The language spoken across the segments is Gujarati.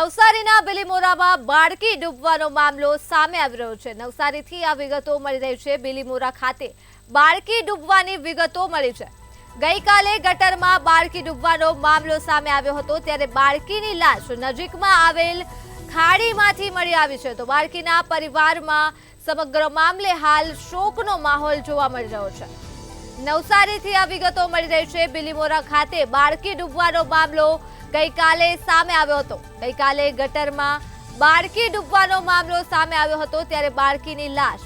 નવસારીના બિલીમોરામાં બાળકી ડૂબવાનો મામલો સામે આવી રહ્યો છે। નવસારીથી આ વિગતો મળી રહી છે। બિલીમોરા ખાતે બાળકી ડૂબવાની વિગતો મળી છે। ગઈકાલે ગટરમાં બાળકી ડૂબવાનો મામલો સામે આવ્યો હતો, ત્યારે બાળકીની લાશ નજીકમાં આવેલ ખાડીમાંથી મળી આવી છે। તો બાળકીના પરિવારમાં સમગ્ર મામલે હાલ શોકનો માહોલ જોવા મળી રહ્યો છે। નવસારીથી આ વિગતો મળી રહી છે। બિલીમોરા ખાતે બાળકી ડૂબવાનો મામલો ગઈકાલે સામે આવ્યો હતો। ગઈકાલે ગટરમાં બાળકી ડૂબવાનો મામલો સામે આવ્યો હતો, ત્યારે બાળકીની લાશ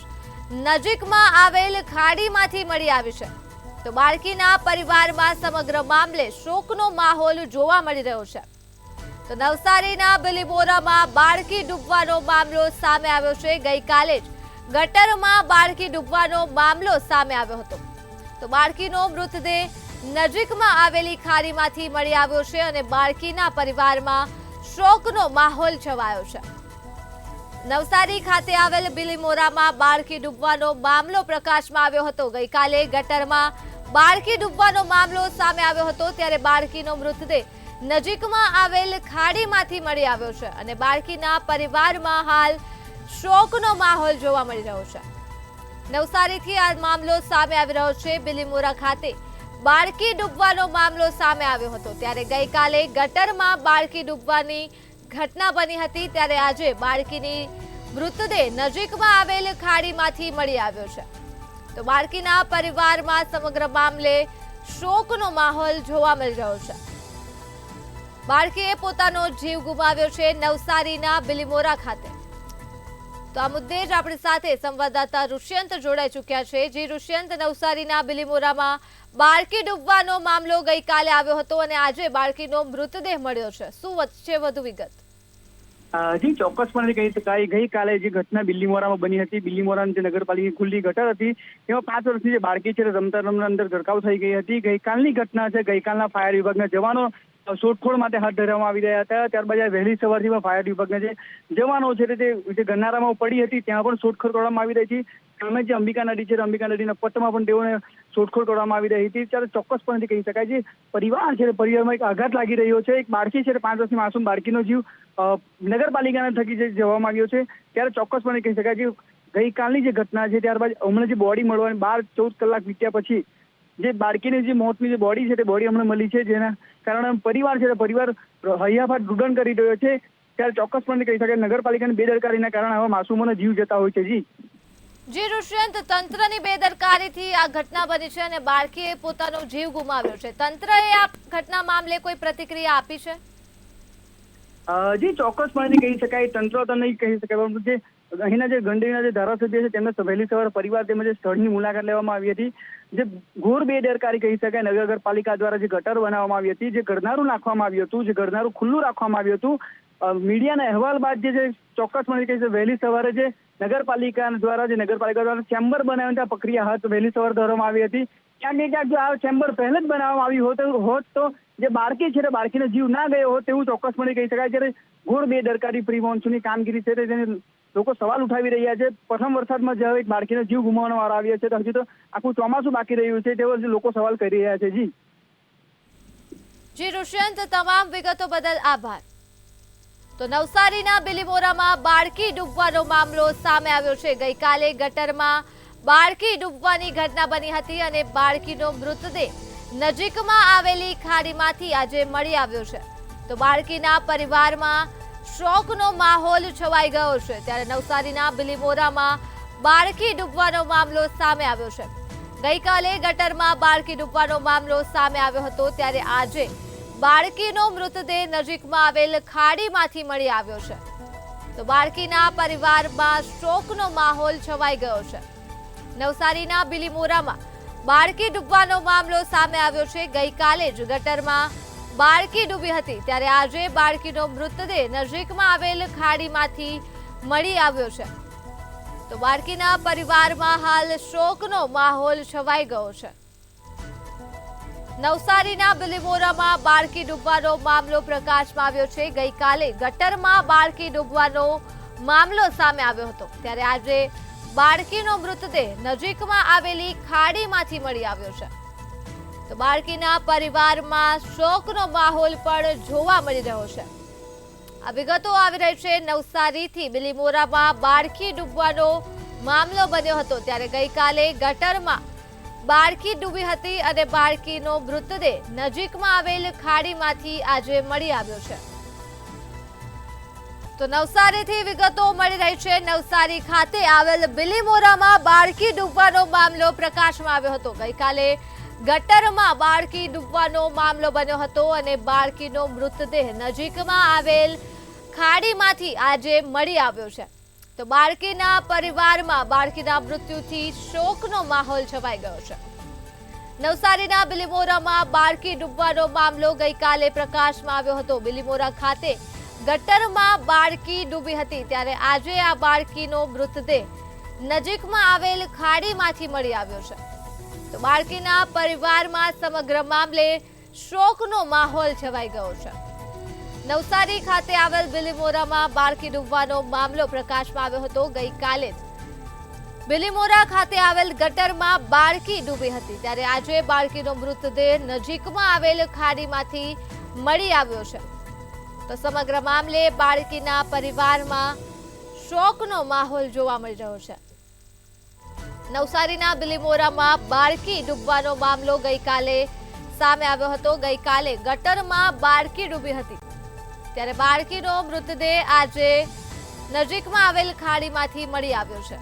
નજીકમાં આવેલ ખાડીમાંથી મળી આવી છે। તો બાળકીના પરિવારમાં સમગ્ર મામલે શોકનો માહોલ જોવા મળી રહ્યો છે। તો નવસારીના બિલીમોરામાં બાળકી ડૂબવાનો મામલો સામે આવ્યો છે। ગઈકાલે જ ગટરમાં બાળકી ડૂબવાનો મામલો સામે આવ્યો હતો। તો બાળકીનો મૃતદેહ નજીકમાં આવેલી ખાડીમાંથી મળી આવ્યો છે અને બાળકીના પરિવારમાં શોકનો માહોલ છવાયો છે। નવસારી ખાતે આવેલ બિલીમોરામાં બાળકી ડૂબવાનો મામલો પ્રકાશમાં આવ્યો હતો। ગઈકાલે ગટરમાં બાળકી ડૂબવાનો મામલો સામે આવ્યો હતો, ત્યારે બાળકીનો મૃતદેહ નજીકમાં આવેલ ખાડીમાંથી મળી આવ્યો છે અને બાળકીના પરિવારમાં હાલ શોકનો માહોલ જોવા મળી રહ્યો છે। નવસારીથી આ મામલો સામે આવી રહ્યો છે। બિલીમોરા ખાતે બાળકી ડૂબવાનો મામલો સામે આવ્યો હતો, ત્યારે ગઈકાલે ગટરમાં બાળકી ડૂબવાની ઘટના બની હતી, ત્યારે આજે બાળકીની મૃતદેહ નજીકમાં આવેલ ખાડીમાંથી મળી આવ્યો છે। તો બાળકીના પરિવારમાં સમગ્ર મામલે શોકનો માહોલ જોવા મળી રહ્યો છે। બાળકીએ પોતાનો જીવ ગુમાવ્યો છે નવસારીના બિલીમોરા ખાતે। તો આ મુદ્દે જ આપણી સાથે સંવાદદાતા ઋષ્યંત જોડાઈ ચૂક્યા છે। જે ઋષ્યંત, નવસારીના બિલીમોરામાં બાળકી ડૂબવાનો મામલો ગઈકાલે આવ્યો હતો અને આજે બાળકીનો મૃતદેહ મળ્યો છે, શું વચ્ચે વધુ વિગત? જી, ચોક્કસપણે કહી શકાય। ગઈકાલે જે ઘટના બિલીમોરામાં બની હતી, બિલીમોરાની જે નગરપાલિકાની ખુલ્લી ગટર હતી, તેમાં 5 વર્ષની જે બાળકી છે રમતા રમતા અંદર ગરકાવ થઈ ગઈ હતી। ગઈકાલની ઘટના છે। ગઈકાલના ફાયર વિભાગના જવાનો શોધખોળ માટે હાથ ધરવામાં આવી રહ્યા હતા। ત્યારબાદ વહેલી સવારથી ફાયર વિભાગના જે જવાનો છે તે ગરનારામાં પડી હતી, ત્યાં પણ શોધખોળ કરવામાં આવી રહી હતી। સામે જે અંબિકા નદી છે, અંબિકા નદીના પટ્ટમાં પણ તેઓને શોધખોળ કરવામાં આવી રહી હતી। ત્યારે ચોક્કસપણે કહી શકાય જે પરિવાર છે, પરિવારમાં એક આઘાત લાગી રહ્યો છે। એક બાળકી છે, 5 વર્ષની માસૂમ બાળકીનો જીવ નગરપાલિકાના થકી જે જવામાં આવ્યો છે, ત્યારે ચોક્કસપણે કહી શકાય કે ગઈકાલની જે ઘટના છે, ત્યારબાદ હમણાં જે બોડી મળવાની 12-14 કલાક વીત્યા પછી જે બાળકીની જે મોતની જે બોડી છે, તે બોડી હમણાં મળી છે, જેના કારણે પરિવાર છે, પરિવાર હૈયાફાટ રુદન કરી રહ્યો છે। ત્યારે ચોક્કસપણે કહી શકાય નગરપાલિકાની બેદરકારીના કારણે આવા માસૂમોના જીવ જતા હોય છે। જી ઋષ્યંત, તંત્રની બેદરકારીથી આ ઘટના બની છે અને બાળકીએ પોતાનો જીવ ગુમાવ્યો છે। તંત્રએ આ ઘટના મામલે કોઈ પ્રતિક્રિયા આપી છે? જી, ચોક્કસપણે કહી શકાય તંત્ર તો નહીં કહી શકાય, પરંતુ જે અહીંના જે ગંડેરીના જે ધારાસભ્ય છે, તેમને વહેલી સવારે પરિવાર તેમજ સ્થળની મુલાકાત લેવામાં આવી હતી। જે ઘોર બેદરકારી કહી શકાય નગરપાલિકા દ્વારા જે ગટર બનાવવામાં આવી હતી, જે ગરનારું નાખવામાં આવ્યું હતું, જે ગરનારું ખુલ્લું રાખવામાં આવ્યું હતું, મીડિયાના અહેવાલ બાદ જે ચોક્કસપણે કહી શકાય વહેલી સવારે જે નગરપાલિકા દ્વારા ચેમ્બર બનાવવાની ત્યાં પ્રક્રિયા હાથ વહેલી સવારે ધરવામાં આવી હતી। ક્યાંક ને ક્યાંક જો આ ચેમ્બર પહેલા જ બનાવવામાં આવ્યું હોત તો જે બાળકી છે, બાળકીનો જીવ ના ગયો હોત તેવું ચોક્કસપણે કહી શકાય। જ્યારે ઘોર બેદરકારી પ્રી મોન્સૂનની કામગીરી છે, તેને લોકો સવાલ ઉઠાવી રહ્યા છે। પ્રથમ વરસાદમાં જ્યારે એક બાળકીનો જીવ ગુમાવવાનો વારો આવ્યો છે, તો હજી તો આખું ચોમાસું બાકી રહ્યું છે, તેવો લોકો સવાલ કરી રહ્યા છે। જી ઋષ્યંત, તમામ વિગતો બદલ આભાર। તો નવસારીના બિલીમોરામાં બાળકી ડૂબવાનો મામલો સામે આવ્યો છે। ગઈકાલે ગટરમાં બાળકી ડૂબવાની ઘટના બની હતી અને બાળકીનો મૃતદેહ નજીકમાં આવેલી ખાડીમાંથી આજે મળી આવ્યો છે। તો બાળકીના પરિવારમાં શોકનો માહોલ છવાઈ ગયો છે। ત્યારે નવસારીના બિલીમોરામાં બાળકી ડૂબવાનો મામલો સામે આવ્યો છે। ગઈકાલે ગટરમાં બાળકી ડૂબવાનો મામલો સામે આવ્યો હતો, ત્યારે આજે બાળકીનો મૃતદેહ નજીકમાં આવેલ ખાડીમાંથી મળી આવ્યો છે। તો બાળકીના પરિવારમાં શોકનો માહોલ છવાઈ ગયો છે। નવસારીના બિલીમોરામાં બાળકી ડૂબવાનો મામલો સામે આવ્યો છે। ગઈકાલે જ ગટરમાં બાળકી ડૂબી હતી, ત્યારે આજે બાળકીનો મૃતદેહ નજીકમાં આવેલ ખાડીમાંથી મળી આવ્યો છે। તો બાળકીના પરિવારમાં હાલ શોકનો માહોલ છવાઈ ગયો છે। નવસારીના બિલીમોરામાં બાળકી ડૂબવાનો મામલો પ્રકાશમાં આવ્યો છે। ગઈકાલે ગટરમાં બાળકી ડૂબવાનો મામલો સામે આવ્યો હતો, ત્યારે આજે બાળકીનો મૃતદેહ નજીકમાં આવેલી ખાડીમાંથી મળી આવ્યો છે। તો બાળકીના પરિવારમાં શોકનો માહોલ પણ જોવા મળી રહ્યો છે। આ વિગતો આવી રહી છે નવસારીથી બિલીમોરામાં બાળકી ડૂબવાનો મામલો બન્યો હતો ત્યારે ગઈકાલે ગટરમાં બાળકી ડૂબી હતી અને બાળકીનો મૃતદેહ નજીકમાં આવેલ ખાડીમાંથી આજે મળી આવ્યો છે. તો નવસારીથી વિગતો મળી રહી છે. નવસારી ખાતે આવેલ બિલીમોરામાં બાળકી ડૂબવાનો મામલો પ્રકાશમાં આવ્યો હતો. ગઈકાલે ગટરમાં બાળકી ડૂબવાનો મામલો બન્યો હતો અને બાળકીનો મૃતદેહ નજીકમાં આવેલ ખાડીમાંથી આજે મળી આવ્યો છે. તો બાળકીના પરિવારમાં બાળકીના મૃત્યુથી શોકનો માહોલ છવાઈ ગયો છે. નવસારીના બિલીમોરામાં બાળકી ડૂબવાનો મામલો ગઈકાલે પ્રકાશમાં આવ્યો હતો. બિલીમોરા ખાતે ગટરમાં બાળકી ડૂબી હતી ત્યારે આજે આ બાળકીનો મૃતદેહ નજીકમાં આવેલ ખાડીમાંથી મળી આવ્યો છે. તો બાળકીના પરિવારમાં સમગ્ર મામલે શોકનો માહોલ છવાઈ ગયો છે. નવસારી ખાતે આવેલ બિલીમોરામાં બાળકી ડૂબવાનો મામલો પ્રકાશમાં આવ્યો હતો. ગઈકાલે બિલીમોરા ખાતે આવેલ ગટરમાં બાળકી ડૂબી હતી ત્યારે આજે બાળકીનો મૃતદેહ નજીકમાં આવેલ ખાડીમાંથી મળી આવ્યો છે. તો સમગ્ર મામલે બાળકીના પરિવારમાં શોકનો માહોલ જોવા મળી રહ્યો છે. નવસારીના બિલીમોરામાં બાળકી ડૂબવાનો મામલો ગઈકાલે સામે આવ્યો હતો. ગઈકાલે ગટરમાં બાળકી ડૂબી હતી ત્યારે બાળકીનો મૃતદેહ આજે નજીકમાં આવેલ ખાડીમાંથી મળી આવ્યો છે.